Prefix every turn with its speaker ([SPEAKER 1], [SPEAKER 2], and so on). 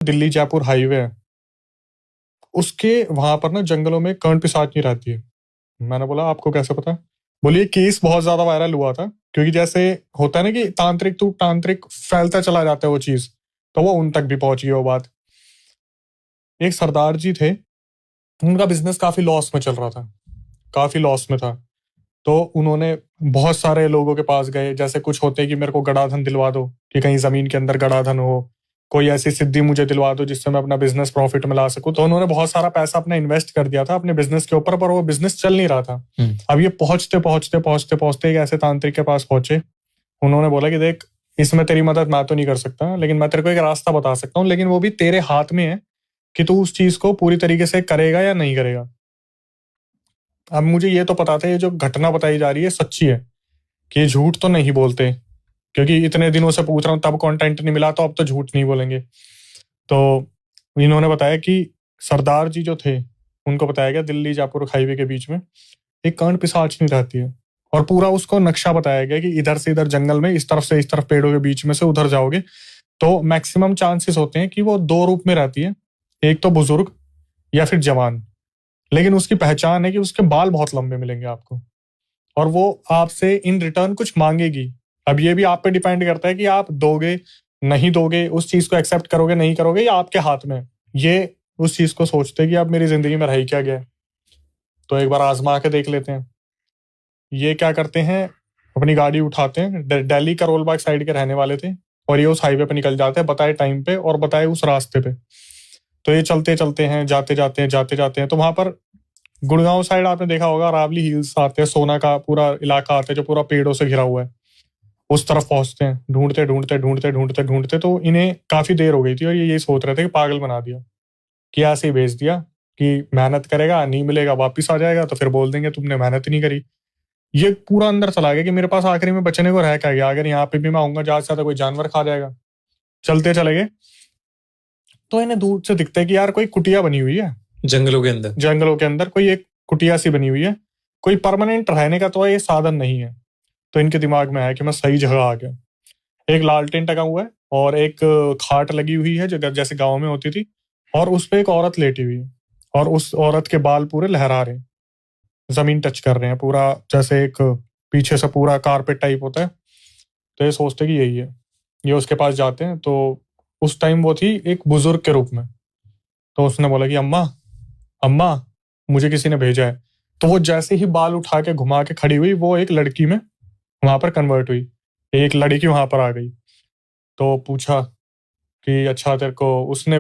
[SPEAKER 1] Delhi Jaipur highway है, उसके वहां पर ना जंगलों में कर्ण पिशाचनी रहती है। मैंने बोला आपको कैसे पता? बोलिए केस बहुत ज्यादा वायरल हुआ था, क्योंकि जैसे होता है ना कि तांत्रिक फैलता चला जाता है वो चीज, तो वो उन तक भी पहुंच गई वो बात। एक सरदार जी थे, उनका बिजनेस काफी लॉस में चल रहा था, काफी लॉस में था। तो उन्होंने बहुत सारे लोगों के पास गए, जैसे कुछ होते हैं कि मेरे को गड़ाधन दिलवा दो, कि कहीं जमीन के अंदर गड़ाधन हो, कोई ऐसी सिद्धि मुझे दिलवा दो जिससे मैं अपना बिजनेस प्रॉफिट में ला सकूं। तो उन्होंने बहुत सारा पैसा अपना इन्वेस्ट कर दिया था अपने बिजनेस के ऊपर, पर वो बिजनेस चल नहीं रहा था। अब ये पहुंचते एक ऐसे तांत्रिक के पास पहुंचे। उन्होंने बोला कि देख, इसमें तेरी मदद मैं तो नहीं कर सकता, लेकिन मैं तेरे को एक रास्ता बता सकता हूँ, लेकिन वो भी तेरे हाथ में है कि तू उस चीज को पूरी तरीके से करेगा या नहीं करेगा। अब मुझे ये तो पता था ये जो घटना बताई जा रही है सच्ची है, कि ये झूठ तो नहीं बोलते, क्योंकि इतने दिनों से पूछ रहा हूँ तब कंटेंट नहीं मिला, तो अब तो झूठ नहीं बोलेंगे। तो इन्होंने बताया कि सरदार जी जो थे, उनको बताया गया दिल्ली जयपुर हाईवे के बीच में एक कर्ण पिशाचनी रहती है, और पूरा उसको नक्शा बताया गया कि इधर से इधर जंगल में, इस तरफ से इस तरफ पेड़ों के बीच में से उधर जाओगे तो मैक्सिमम चांसेस होते हैं कि वो दो रूप में रहती है, एक तो बुजुर्ग या फिर जवान। लेकिन उसकी पहचान है कि उसके बाल बहुत लंबे मिलेंगे आपको, और वो आपसे इन रिटर्न कुछ मांगेगी। अब ये भी आप पे डिपेंड करता है कि आप दोगे नहीं दोगे, उस चीज को एक्सेप्ट करोगे नहीं करोगे, या आपके हाथ में। ये उस चीज को सोचते कि अब मेरी जिंदगी में रह क्या गया, तो एक बार आजमा के देख लेते हैं। ये क्या करते हैं, अपनी गाड़ी उठाते हैं, दिल्ली करोल बाग साइड के रहने वाले थे, और ये उस हाईवे पे निकल जाते हैं बताए टाइम पे और बताए उस रास्ते पे। तो ये चलते चलते हैं, जाते जाते हैं, तो वहां पर गुड़गांव साइड आपने देखा होगा, अरावली हिल्स आते हैं, सोना का पूरा इलाका आता है जो पूरा पेड़ों से घिरा हुआ है। उस तरफ पहुंचते हैं, ढूंढते तो इन्हें काफी देर हो गई थी, और ये सोच रहे थे कि पागल बना दिया, कि ऐसे ही भेज दिया कि मेहनत करेगा नहीं मिलेगा, वापिस आ जाएगा तो फिर बोल देंगे तुमने मेहनत ही नहीं करी। ये पूरा अंदर चला गया कि मेरे पास आखिरी में बचने को रह क्या गया, अगर यहाँ पे भी मैं आऊंगा ज्यादा से ज्यादा कोई जानवर खा जाएगा। चलते चले गए, तो इन्हें दूर से दिखता है कि यार कोई कुटिया बनी हुई है जंगलों के अंदर कोई एक कुटिया सी बनी हुई है, कोई परमानेंट रहने का तो ये साधन नहीं है। तो इनके दिमाग में है कि मैं सही जगह आ गया। एक लालटेन टंगा हुआ है और एक खाट लगी हुई है जो जैसे गांव में होती थी, और उस पे एक औरत लेटी हुई है, और उस औरत के बाल पूरे लहरा रहे हैं, जमीन टच कर रहे हैं पूरा, जैसे एक पीछे से पूरा कारपेट टाइप होता है। तो ये सोचते कि यही है। ये उसके पास जाते हैं, तो उस टाइम वो थी एक बुजुर्ग के रूप में। तो उसने बोला कि अम्मा अम्मा, मुझे किसी ने भेजा है। तो वो जैसे ही बाल उठा के घुमा के खड़ी हुई, वो एक लड़की में वहां पर कन्वर्ट हुई, एक लड़की वहां पर आ गई। तो पूछा कि अच्छा तेरे को, उसने